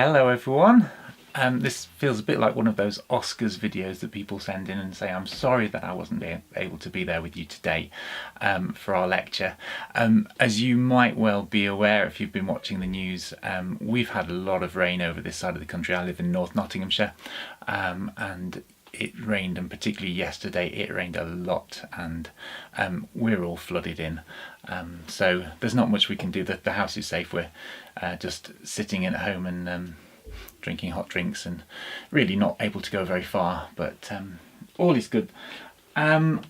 Hello everyone. This feels a bit like one of those Oscars videos that people send in and say, I'm sorry that I wasn't able to be there with you today for our lecture. As you might well be aware if you've been watching the news, we've had a lot of rain over this side of the country. I live in North Nottinghamshire, and it rained, and particularly yesterday it rained a lot, and we're all flooded in. So there's not much we can do. The house is safe. We're just sitting in at home and drinking hot drinks and really not able to go very far, but all is good. And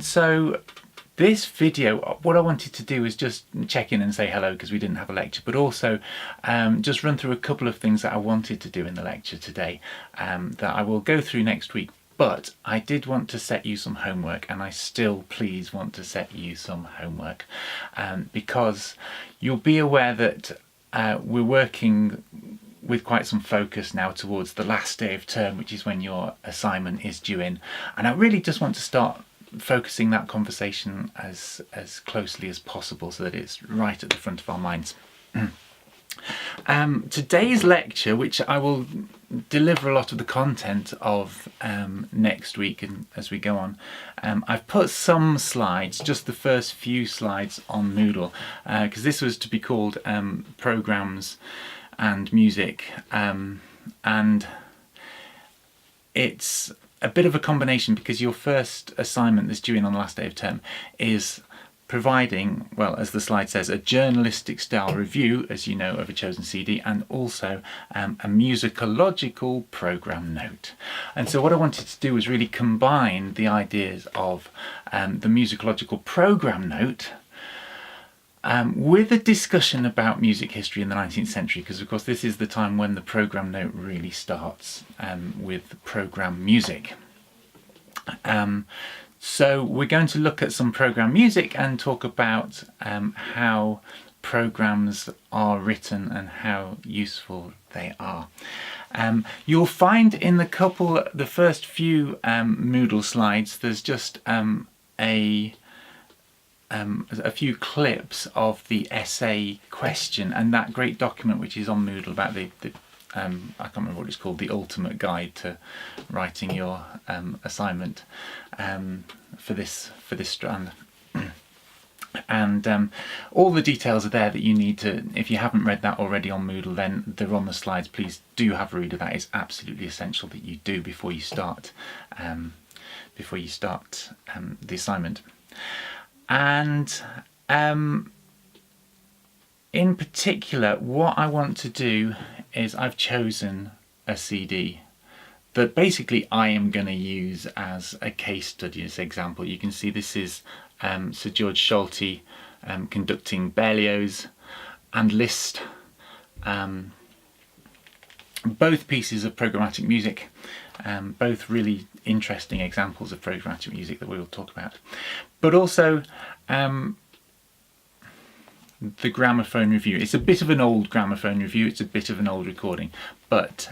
so this video, what I wanted to do is just check in and say hello because we didn't have a lecture, but also just run through a couple of things that I wanted to do in the lecture today that I will go through next week. But I did want to set you some homework, and I still please want to set you some homework because you'll be aware that we're working with quite some focus now towards the last day of term, which is when your assignment is due in, and I really just want to start focusing that conversation as closely as possible so that it's right at the front of our minds. Today's lecture, which I will deliver a lot of the content of next week and as we go on, I've put some slides, just the first few slides, on Moodle because this was to be called Programs and Music, and it's a bit of a combination because your first assignment that's due in on the last day of term is providing, well, as the slide says, a journalistic style review, as you know, of a chosen CD, and also a musicological program note. And so what I wanted to do was really combine the ideas of the musicological program note with a discussion about music history in the 19th century, because of course this is the time when the program note really starts with program music. So we're going to look at some program music and talk about how programs are written and how useful they are. You'll find in the first few Moodle slides there's just a few clips of the essay question and that great document which is on Moodle about the I can't remember what it's called, the ultimate guide to writing your assignment for this Strand. And all the details are there that you need to, if you haven't read that already on Moodle, then they're on the slides. Please do have a read of that. It's absolutely essential that you do before you start the assignment. And in particular, what I want to do is I've chosen a CD that basically I am going to use as a case study, as an example. You can see this is Sir George Solti conducting Berlioz and Liszt, both pieces of programmatic music, both really interesting examples of programmatic music that we will talk about, but also the gramophone review. It's a bit of an old gramophone review, it's a bit of an old recording, but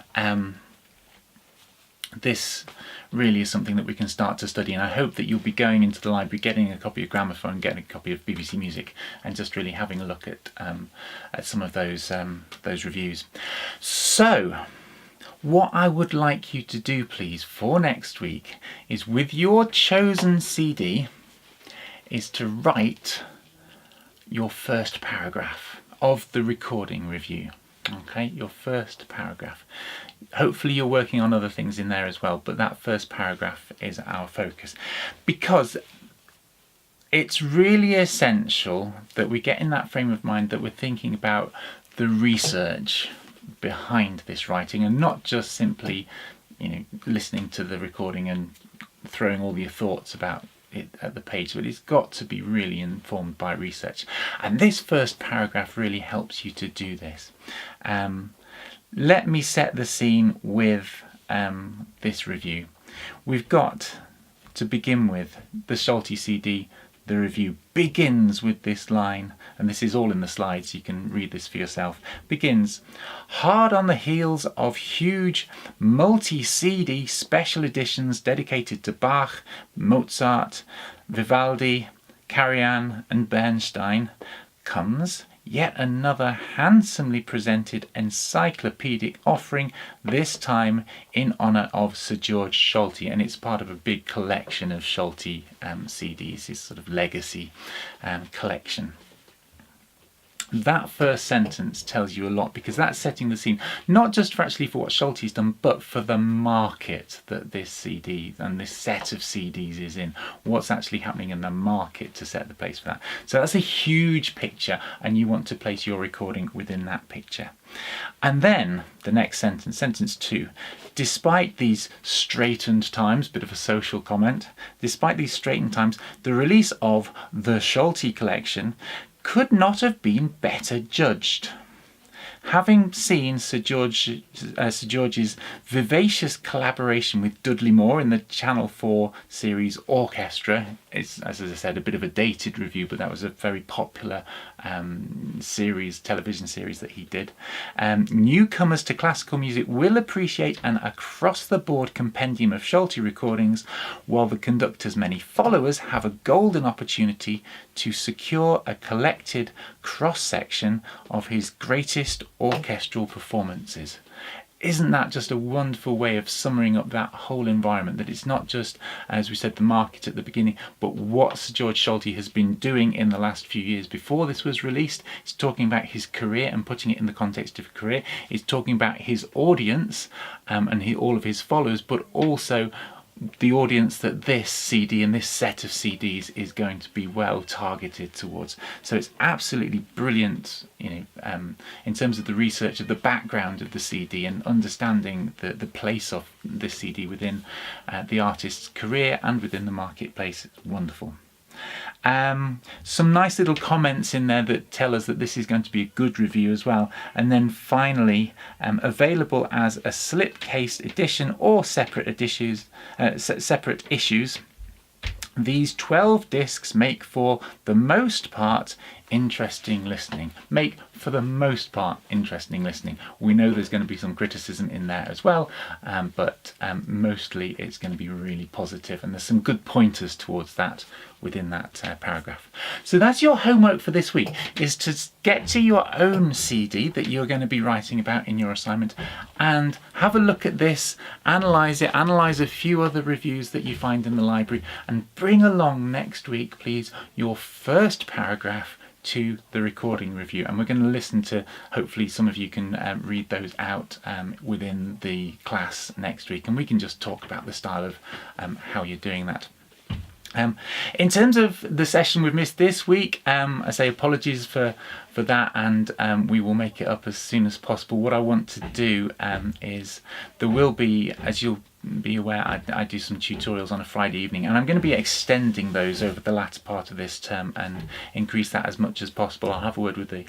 this really is something that we can start to study, and I hope that you'll be going into the library, getting a copy of gramophone, getting a copy of BBC Music, and just really having a look at some of those reviews. So what I would like you to do, please, for next week is, with your chosen CD, is to write your first paragraph of the recording review. Okay, your first paragraph. Hopefully you're working on other things in there as well, but that first paragraph is our focus, because it's really essential that we get in that frame of mind that we're thinking about the research behind this writing, and not just simply, listening to the recording and throwing all your thoughts about it at the page, but it's got to be really informed by research, and this first paragraph really helps you to do this. Let me set the scene with this review. We've got, to begin with, the Solti CD. The review begins with this line, and this is all in the slides, you can read this for yourself. Begins, hard on the heels of huge multi-CD special editions dedicated to Bach, Mozart, Vivaldi, Karajan and Bernstein, comes yet another handsomely presented encyclopedic offering, this time in honour of Sir George Solti, and it's part of a big collection of Solti CDs, his sort of legacy collection. That first sentence tells you a lot, because that's setting the scene, not just for what Solti's done, but for the market that this CD and this set of CDs is in. What's actually happening in the market to set the place for that. So that's a huge picture, and you want to place your recording within that picture. And then the next sentence, sentence 2, despite these straitened times, bit of a social comment, despite these straitened times, the release of the Solti collection could not have been better judged. Having seen Sir George's vivacious collaboration with Dudley Moore in the Channel 4 series Orchestra, it's, as I said, a bit of a dated review, but that was a very popular television series that he did. Newcomers to classical music will appreciate an across-the-board compendium of Solti recordings, while the conductor's many followers have a golden opportunity to secure a collected cross-section of his greatest orchestral performances. Isn't that just a wonderful way of summing up that whole environment, that it's not just, as we said, the market at the beginning, but what Sir George Solti has been doing in the last few years before this was released. He's talking about his career and putting it in the context of a career. He's talking about his audience and all of his followers, but also the audience that this CD and this set of CDs is going to be well targeted towards. So it's absolutely brilliant, in terms of the research of the background of the CD and understanding the place of this CD within the artist's career and within the marketplace. It's wonderful. Some nice little comments in there that tell us that this is going to be a good review as well. And then finally, available as a slipcase edition or separate issues, these 12 discs make for the most part interesting listening. We know there's going to be some criticism in there as well, but mostly it's going to be really positive, and there's some good pointers towards that within that paragraph. So that's your homework for this week, is to get to your own CD that you're going to be writing about in your assignment and have a look at this, analyse it, analyse a few other reviews that you find in the library, and bring along next week, please, your first paragraph to the recording review, and we're going to listen to, hopefully some of you can read those out within the class next week, and we can just talk about the style of how you're doing that. In terms of the session we've missed this week, I say apologies for that, and we will make it up as soon as possible. What I want to do is, there will be, as you'll be aware, I do some tutorials on a Friday evening, and I'm going to be extending those over the latter part of this term and increase that as much as possible. I'll have a word with the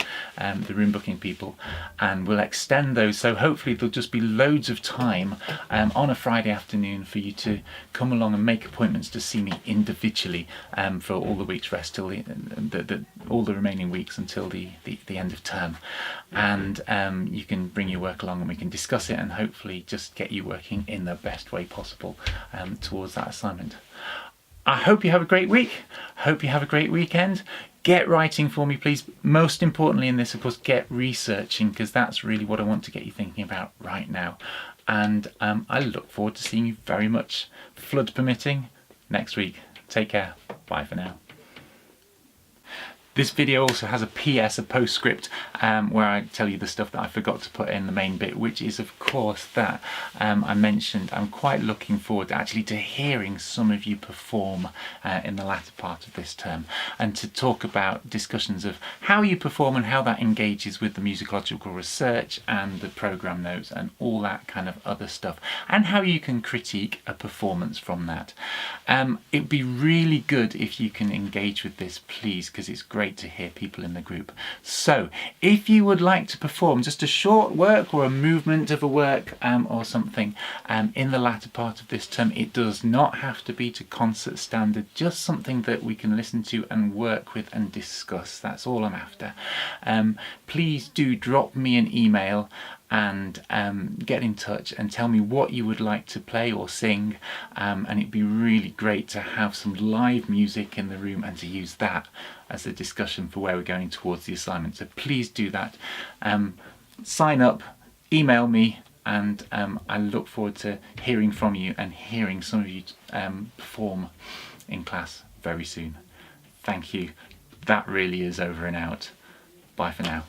room booking people, and we'll extend those, so hopefully there'll just be loads of time on a Friday afternoon for you to come along and make appointments to see me individually for all the week's rest till all the remaining weeks until the end of term, and you can bring your work along and we can discuss it and hopefully just get you working in the best way possible towards that assignment. I hope you have a great week. Hope you have a great weekend. Get writing for me, please. Most importantly in this, of course, get researching, because that's really what I want to get you thinking about right now. And I look forward to seeing you very much, flood permitting, next week. Take care. Bye for now. This video also has a PS, a postscript, where I tell you the stuff that I forgot to put in the main bit, which is of course that I mentioned I'm quite looking forward actually to hearing some of you perform in the latter part of this term, and to talk about discussions of how you perform and how that engages with the musicological research and the programme notes and all that kind of other stuff, and how you can critique a performance from that. It'd be really good if you can engage with this, please, because it's great to hear people in the group. So if you would like to perform just a short work or a movement of a work or something in the latter part of this term, it does not have to be to concert standard, just something that we can listen to and work with and discuss. That's all I'm after. Please do drop me an email and get in touch and tell me what you would like to play or sing, and it'd be really great to have some live music in the room and to use that as a discussion for where we're going towards the assignment. So please do that. Sign up, email me, and I look forward to hearing from you and hearing some of you perform in class very soon. Thank you. That really is over and out. Bye for now.